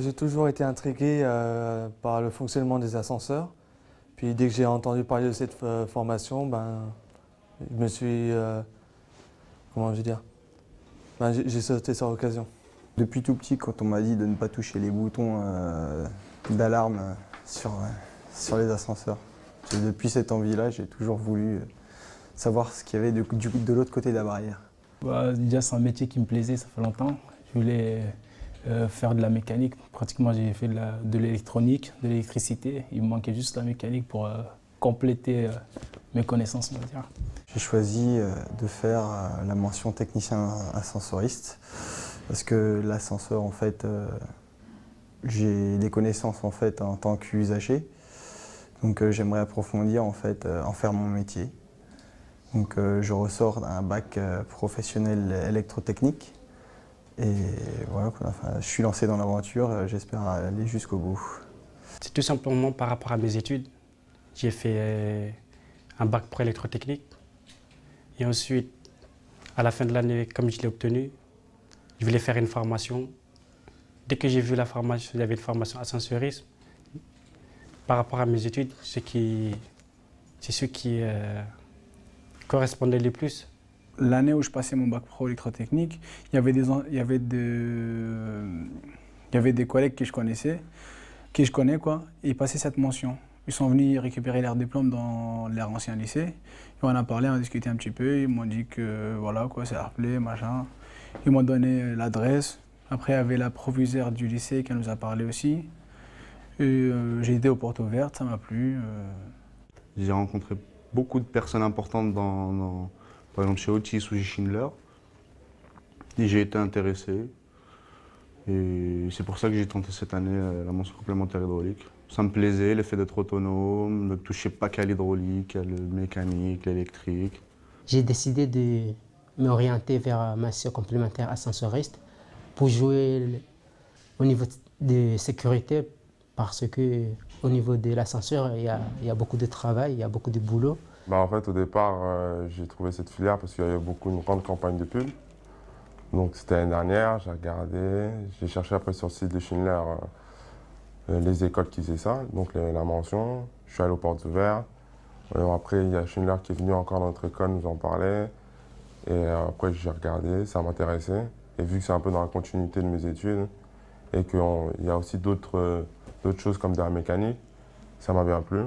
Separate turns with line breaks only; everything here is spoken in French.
J'ai toujours été intrigué par le fonctionnement des ascenseurs. Puis dès que j'ai entendu parler de cette formation, je me suis, comment je veux dire, j'ai sauté sur l'occasion.
Depuis tout petit, quand on m'a dit de ne pas toucher les boutons d'alarme sur les ascenseurs, depuis cette envie-là, j'ai toujours voulu savoir ce qu'il y avait de l'autre côté de la barrière.
Déjà, c'est un métier qui me plaisait, ça fait longtemps. Je voulais faire de la mécanique. Pratiquement, j'ai fait de l'électronique, de l'électricité. Il me manquait juste la mécanique pour compléter mes connaissances, on va dire.
J'ai choisi de faire la mention technicien ascensoriste parce que l'ascenseur, en fait, j'ai des connaissances en fait en tant qu'usager. Donc j'aimerais approfondir en fait, en faire mon métier. Donc je ressors d'un bac professionnel électrotechnique. Et voilà, je suis lancé dans l'aventure, j'espère aller jusqu'au bout.
C'est tout simplement par rapport à mes études. J'ai fait un bac pro électrotechnique. Et ensuite, à la fin de l'année, comme je l'ai obtenu, je voulais faire une formation. Dès que j'ai vu la formation, il y avait une formation ascensorisme. Par rapport à mes études, c'est ce qui correspondait le plus.
L'année où je passais mon bac pro électrotechnique, il y avait des collègues que je connais quoi, et ils passaient cette mention. Ils sont venus récupérer leur diplôme dans leur ancien lycée. Et on a parlé, on a discuté un petit peu. Ils m'ont dit que voilà quoi, c'est appelé, machin. Ils m'ont donné l'adresse. Après, il y avait la proviseure du lycée qui nous a parlé aussi. Et j'ai été aux portes ouvertes, ça m'a plu.
J'ai rencontré beaucoup de personnes importantes par exemple chez Otis ou chez Schindler. Et j'ai été intéressé. Et c'est pour ça que j'ai tenté cette année la mention complémentaire hydraulique. Ça me plaisait, le fait d'être autonome, ne toucher pas qu'à l'hydraulique, à la mécanique, l'électrique.
J'ai décidé de m'orienter vers ma mention complémentaire ascensoriste pour jouer au niveau de sécurité parce qu'au niveau de l'ascenseur, il y a beaucoup de travail, il y a beaucoup de boulot.
En fait, au départ, j'ai trouvé cette filière parce qu'il y avait une grande campagne de pub. Donc c'était l'année dernière, j'ai regardé, j'ai cherché après sur le site de Schindler les écoles qui faisaient ça, donc la mention. Je suis allé aux portes ouvertes. Après, il y a Schindler qui est venu encore dans notre école nous en parler. Et après, j'ai regardé, ça m'intéressait. Et vu que c'est un peu dans la continuité de mes études et qu'il y a aussi d'autres choses comme de la mécanique, ça m'a bien plu.